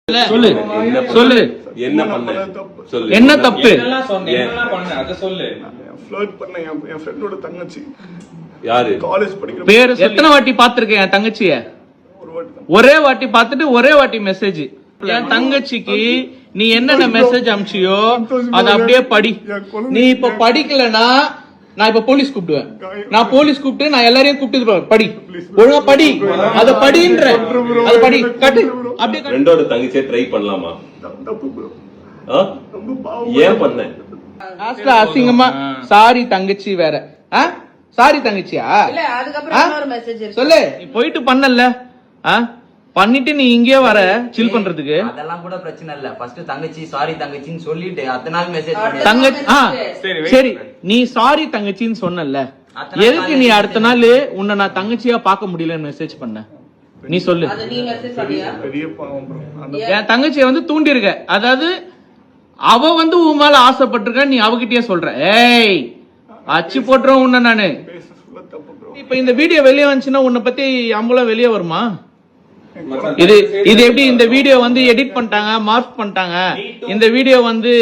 சொல்லு சொல்லு என்ன பண்ண சொல்லு என்ன தப்பு சொல்லு ஃப்ளர்ட் பண்ண என் ஃப்ரெண்டோட தங்கச்சி யாரு காலேஜ் படிக்கிற பேர் எத்தனை வாட்டி பாத்துருக்கேன் என் தங்கச்சிய ஒரே வாட்டி பாத்துட்டு ஒரே வாட்டி மெசேஜ் என் தங்கச்சிக்கு நீ என்னென்ன மெசேஜ் அனுப்பிச்சியோ அது அப்படியே படி நீ இப்ப படிக்கலனா நான் இப்ப போலீஸ் கூப்பிடுவேன் நான் போலீஸ் கூப்பிட்டு நான் எல்லாரையும் கூப்பிட்டு படி ஒழுங்கா படி அத படின்ற அத படி கட்டு அப்படியே ரெண்டோட தங்கச்சியை ட்ரை பண்ணலாமா தப்பு ப்ரோ ஏன் பண்ண லாஸ்ட்ல அசிங்கமா சாரி தங்கச்சி வேற சாரி தங்கச்சியா சொல்லு நீ போயிட்டு பண்ணல பண்ணிட்டு நீ இங்கே வர சில் பண்றதுக்கு அதெல்லாம் கூட பிரச்சனை இல்ல ஃபர்ஸ்ட் தங்கச்சி சாரி தங்கச்சின்னு சொல்லிட்டு அத்தனை நாள் மெசேஜ் பண்ணி தங்கச்சி சரி நீ சாரி தங்கச்சின்னு சொன்னல எதுக்கு நீ அடுத்த நாள் உன்னை நான் தங்கச்சியா பார்க்க முடியலன்னு மெசேஜ் பண்ண நீ சொல்லு பெரிய பாவம் ப்ரோ என் தங்கச்சியை வந்து தூண்டி இருக்க அதாவது அவ வந்து உன் மேல ஆசைப்பட்டிருக்க நீ அவகிட்டயே சொல்ற ஏய் அச்சு போட்டுறோம் உன்ன நானு தப்பு ப்ரோ இப்ப இந்த வீடியோ வெளியே வந்துச்சுன்னா உன்னை பத்தி அம்பளம் வெளியே வருமா இது எப்படி இந்த வீடியோ வந்து எடிட் பண்ணிட்டாங்க மார்க் பண்ணிட்டாங்க இந்த வீடியோ வந்து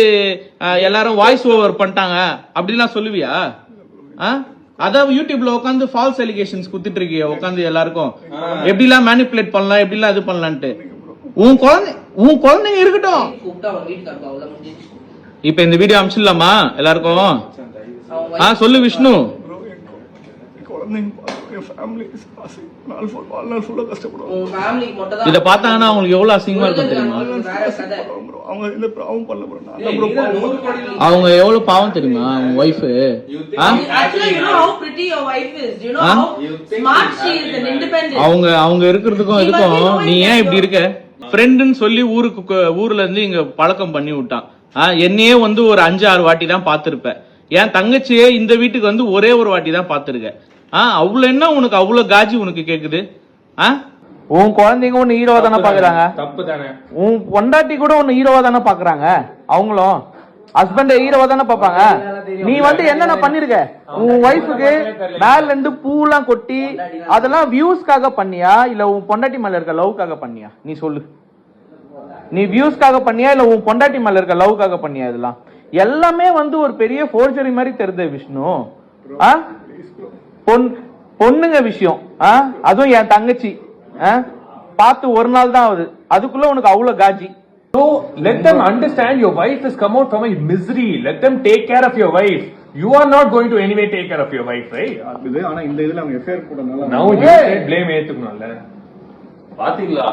எல்லாரும் வாய்ஸ் ஓவர் பண்ணிட்டாங்க அப்படிலாம் சொல்லுவியா அதான் யூடியூப்ல உட்காந்து ஃபால்ஸ் அலிகேஷன்ஸ் குடுத்துட்டு இருக்கிய உட்காந்து எல்லாருக்கும் எப்படிலாம் மேனிபுலேட் பண்ணலாம் எப்படிலாம் இது பண்ணலான்ட்டு உன் குழந்தைங்க இருக்கட்டும் இப்ப இந்த வீடியோ அனுப்பிச்சிடலாமா எல்லாருக்கும் சொல்லு விஷ்ணு இத பார்த்தாங்கன்னா அவங்களுக்கு எவ்வளவு அசிங்கமா இருக்கும் தெரியுமா அவங்க எவ்வளவு பாவம் தெரியுமா அவங்க ஒய்ஃப் அவங்க இருக்கிறதுக்கும் இதுக்கும் நீ ஏன் இப்படி இருக்க ஃப்ரெண்டுன்னு சொல்லி ஊர்ல இருந்து இங்க பழக்கம் பண்ணி விட்டான் என்னையே வந்து ஒரு 5-6 வாட்டி தான் பாத்திருப்ப என் தங்கச்சியே இந்த வீட்டுக்கு வந்து ஒரே ஒரு வாட்டி தான் பாத்திருக்க அவ்வளவு என்ன உனக்கு அவ்வளவு காஜி உனக்கு கேக்குது உன் குழந்தைங்க ஒண்ணு ஹீரோவா தானே பாக்குறாங்க தப்பு தானே உன் பொண்டாட்டி கூட ஒண்ணு ஹீரோவா தானே பாக்குறாங்க அவங்களும் ஹஸ்பண்ட் ஹீரோவா தானே பாப்பாங்க நீ வந்து என்னென்ன பண்ணிருக்க உன் ஒய்ஃபுக்கு மேல இருந்து பூலாம் கொட்டி அதெல்லாம் வியூஸ்க்காக பண்ணியா இல்ல உன் பொண்டாட்டி மேல இருக்க லவ்க்காக பண்ணியா நீ சொல்லு நீ வியூஸ்க்காக பண்ணியா இல்ல உன் பொண்டாட்டி மேல இருக்க லவ்க்காக பண்ணியா இதெல்லாம் எல்லாமே வந்து ஒரு பெரிய ஃபோர்ஜரி மாதிரி தெரியுது விஷ்ணு பொண்ணுங்க விஷயம் அதுவும் என் தங்கச்சி பார்த்து ஒரு நாள் தான் ஆகுது அதுக்குள்ள உனக்கு அவ்வளவு காஜி So let them understand your wife has come out from a misery. Let them take care of your wife. You are not going to anyway take care of your wife, right? ஆனா இந்த இதுல அவங்க FIR போடனால Now you said blame ஏத்துக்கணும்ல. பாத்தீங்களா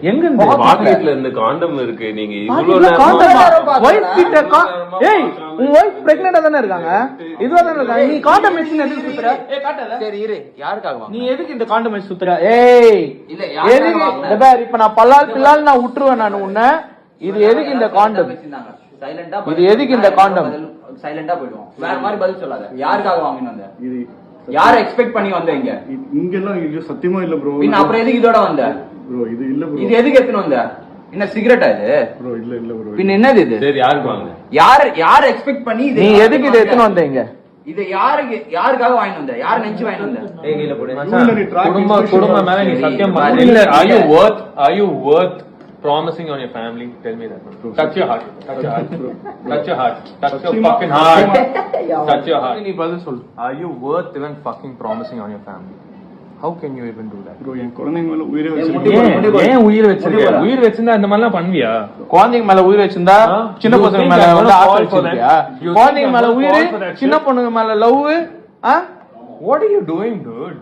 எங்க பாக்கெட்ல இருந்து காண்டம் இருக்கு நீங்க இவ்வளவு உன் வைஃப் பிரெக்னன்ட்டா தானே இருக்காங்க இதுவா தானே இருக்காங்க நீ காண்டம் மெஷின் எதுக்கு சுத்துற காட்டாத சரி இரு யாருக்காக நீ எதுக்கு இந்த காண்டம் மெஷின் சுத்துற இல்ல எதுக்கு இப்ப நான் பல்லால் நான் விட்டுருவேன் நான் உன்னை இது எதுக்கு இந்த காண்டம் சைலண்டா இது எதுக்கு இந்த காண்டம் சைலண்டா போய்டுவோம் வேற மாதிரி பதில் சொல்லாத யாருக்காக வாங்கினு வந்த இது யார எக்ஸ்பெக்ட் பண்ணி வந்த இங்க எல்லாம் இது சத்தியமா இல்ல ப்ரோ பின்ன அப்புறம் எதுக்கு இதோட வந்த ப்ரோ இது இல்ல ப்ரோ இது எதுக்கு எத்தனை வந்த என்ன சிகரெட்டா இது ப்ரோ இல்ல ப்ரோ பின்ன என்னது இது சரி யாருக்கு வாங்க யார எக்ஸ்பெக்ட் பண்ணி நீ எதுக்கு இத எத்தனை வந்த இங்க இது யாருக்காக வாங்கிட்டு வந்த யார நினைச்சு வாங்கிட்டு வந்த ஏகில போடு குடும்ப மேல நீ சத்தியம் பண்ணு இல்ல are you worth promising on your family? Tell me that. Touch your heart. Touch your heart. Touch your heart. Touch your fucking heart. Touch your heart. நீ பதில் சொல்லு. Are you worth even fucking promising on your family? How can you even do that? bro என் குழந்தைங்க மேல உயிரை வச்சிருக்கேன் ஏன் உயிர் வச்சிருக்க உயிர் வச்சிருந்தா இந்த மாதிரி எல்லாம் பண்ணுவியா குழந்தைங்க மேல உயிர் வச்சிருந்தா சின்ன பசங்க மேல வந்து ஆசை வச்சிருக்கியா குழந்தைங்க மேல உயிர் சின்ன பொண்ணுங்க மேல love what are you doing dude